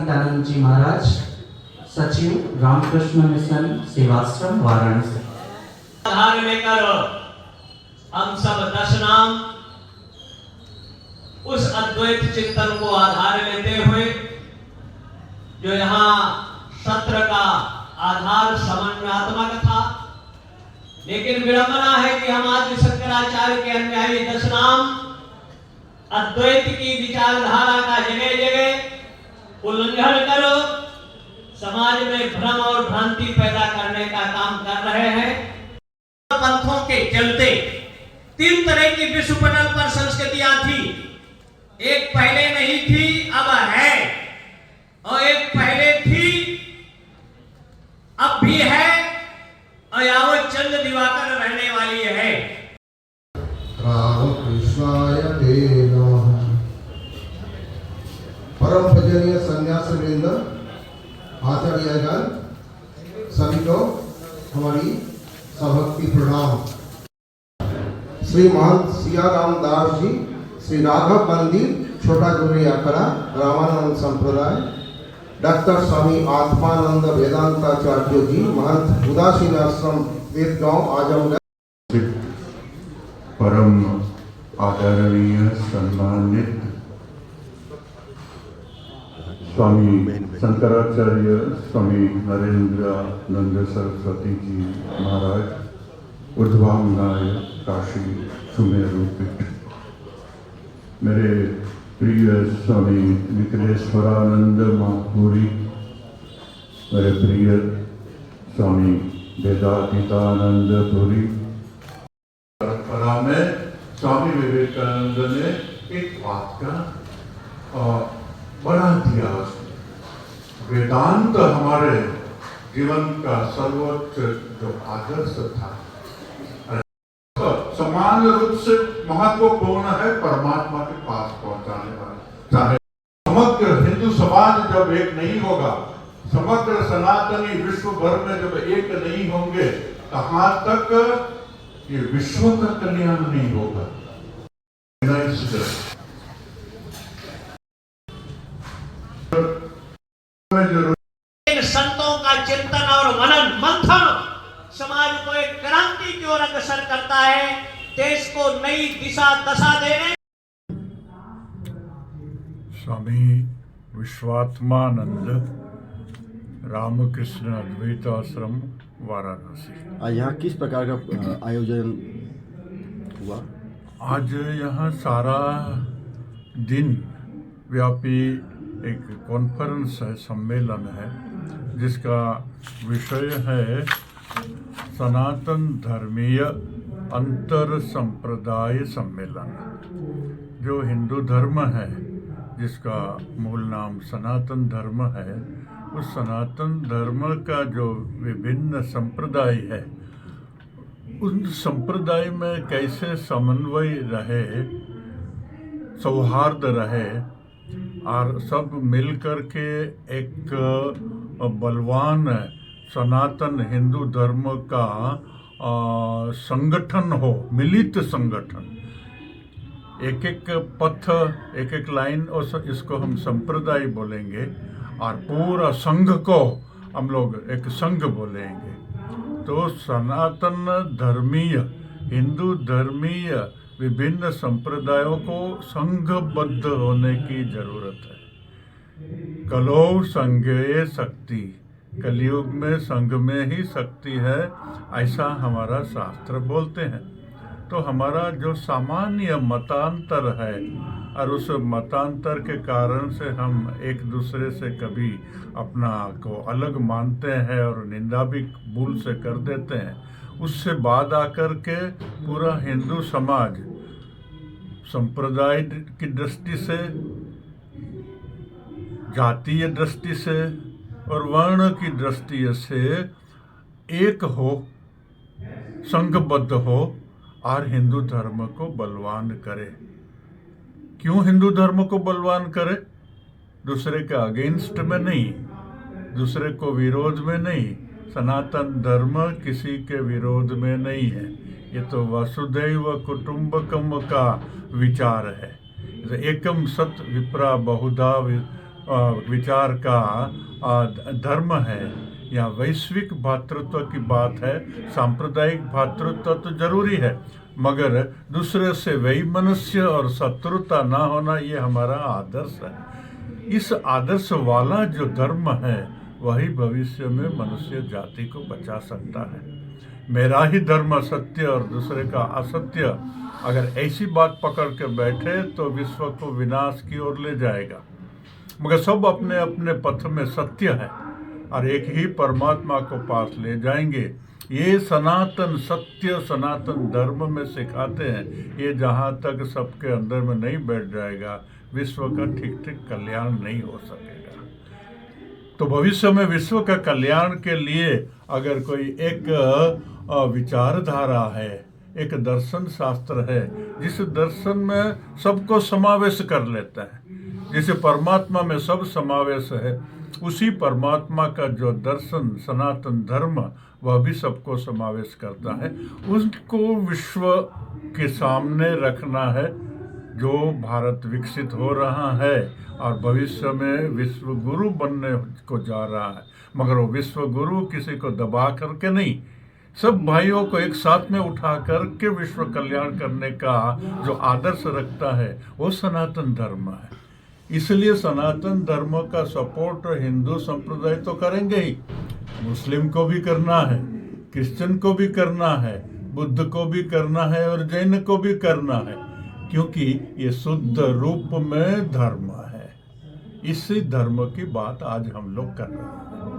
सचिदानंद जी महाराज, सचिव रामकृष्ण मिशन सेवाश्रम वाराणसी। आधार लेकर हम सब 10 नाम उस अद्वैत चिंतन को आधार लेते हुए जो यहाँ सत्र का आधार समन्वयात्मक था, लेकिन विडंबना है कि हम आज शंकराचार्य के अनुयायी 10 नाम अद्वैत की विचारधारा का जगह जगह उल्लंघन करो समाज में भ्रम और भ्रांति पैदा करने का काम कर रहे हैं। पंथों के चलते 3 तरह की विश्व पटल पर संस्कृतियां थी। एक पहले नहीं थी, अब है, और एक पहले थी, अब भी है, और यावत चंद्र दिवाकर रहने वाली है। राम कृष्णाय ते नमः। परम पूजनीय संन्यास वृंद, आचार्यगण, सभी को हमारी सभक्ति प्रणाम। श्री महंत सियाराम दास जी, श्री राघव मंदिर, छोटा गुरी अखड़ा, रामानंद संप्रदाय, डॉक्टर स्वामी आत्मानंद वेदांताचार्य जी, महंत उदासीन आश्रम वेदगांव आजमगढ़। परम आदरणीय सम्मानित स्वामी शंकराचार्य स्वामी नरेंद्रानंद सरस्वती जी महाराज, ऊर्ध्वांगाय काशी सुमेरु पीठ, मेरे प्रिय स्वामी निखिलेश्वरानंद महापुरी, मेरे प्रिय स्वामी वेदातीतानंद पुरी। परंपरा में स्वामी विवेकानंद ने एक बात का बढ़ा दिया। वेदांत हमारे जीवन का सर्वोच्च जो आदर्श था, समान रूप से महत्वपूर्ण है परमात्मा के पास पहुंचाने वाला। चाहे समग्र हिंदू समाज जब एक नहीं होगा, समग्र सनातनी विश्व भर में जब एक नहीं होंगे, कहां तक ये विश्व का कल्याण नहीं होगा। इन संतों का चिंतन और मनन मंथन समाज को एक क्रांति की ओर अग्रसर करता है, देश को नई दिशा दशा देने। स्वामी विश्वात्मानंद रामकृष्ण अद्वैत आश्रम वाराणसी। यहाँ किस प्रकार का आयोजन हुआ? आज यहाँ सारा दिन व्यापी एक कॉन्फ्रेंस है, सम्मेलन है, जिसका विषय है सनातन धर्मीय अंतर संप्रदाय सम्मेलन। जो हिंदू धर्म है, जिसका मूल नाम सनातन धर्म है, उस सनातन धर्म का जो विभिन्न संप्रदाय है, उन संप्रदाय में कैसे समन्वय रहे, सौहार्द रहे और सब मिलकर के एक बलवान सनातन हिंदू धर्म का संगठन हो, मिलित संगठन। एक एक पथ, एक एक लाइन, और इसको हम संप्रदाय बोलेंगे, और पूरा संघ को हम लोग एक संघ बोलेंगे। तो सनातन धर्मीय, हिंदू धर्मीय विभिन्न संप्रदायों को संघबद्ध होने की जरूरत है। कलौ संघे शक्ति, कलयुग में संघ में ही शक्ति है, ऐसा हमारा शास्त्र बोलते हैं। तो हमारा जो सामान्य मतांतर है, और उस मतांतर के कारण से हम एक दूसरे से कभी अपना को अलग मानते हैं और निंदा भी भूल से कर देते हैं, उससे बाद आकर के पूरा हिंदू समाज संप्रदाय की दृष्टि से, जातीय दृष्टि से और वर्ण की दृष्टि से एक हो, संघबद्ध हो और हिंदू धर्म को बलवान करे। क्यों हिंदू धर्म को बलवान करे? दूसरे के अगेंस्ट में नहीं, दूसरे को विरोध में नहीं। सनातन धर्म किसी के विरोध में नहीं है। ये तो वसुधैव कुटुंबकम का विचार है। एकम सत विप्रा बहुधा विचार का धर्म है। यहाँ वैश्विक भातृत्व की बात है, सांप्रदायिक भातृत्व तो जरूरी है, मगर दूसरे से वैमनस्य और शत्रुता ना होना ये हमारा आदर्श है। इस आदर्श वाला जो धर्म है वही भविष्य में मनुष्य जाति को बचा सकता है। मेरा ही धर्म सत्य और दूसरे का असत्य, अगर ऐसी बात पकड़ के बैठे तो विश्व को विनाश की ओर ले जाएगा। मगर सब अपने अपने पथ में सत्य है और एक ही परमात्मा को पास ले जाएंगे। ये सनातन सत्य सनातन धर्म में सिखाते हैं। ये जहाँ तक सबके अंदर में नहीं बैठ जाएगा, विश्व का ठीक ठीक कल्याण नहीं हो सकेगा। तो भविष्य में विश्व का कल्याण के लिए अगर कोई एक विचारधारा है, एक दर्शन शास्त्र है, जिस दर्शन में सबको समावेश कर लेता है, जैसे परमात्मा में सब समावेश है, उसी परमात्मा का जो दर्शन सनातन धर्म वह भी सबको समावेश करता है। उसको विश्व के सामने रखना है। जो भारत विकसित हो रहा है और भविष्य में विश्व गुरु बनने को जा रहा है, मगर वो विश्व गुरु किसी को दबा करके नहीं, सब भाइयों को एक साथ में उठा करके विश्व कल्याण करने का जो आदर्श रखता है वो सनातन धर्म है। इसलिए सनातन धर्म का सपोर्ट हिंदू संप्रदाय तो करेंगे ही, मुस्लिम को भी करना है, क्रिश्चियन को भी करना है, बुद्ध को भी करना है और जैन को भी करना है, क्योंकि ये शुद्ध रूप में धर्म है। इसी धर्म की बात आज हम लोग कर रहे हैं।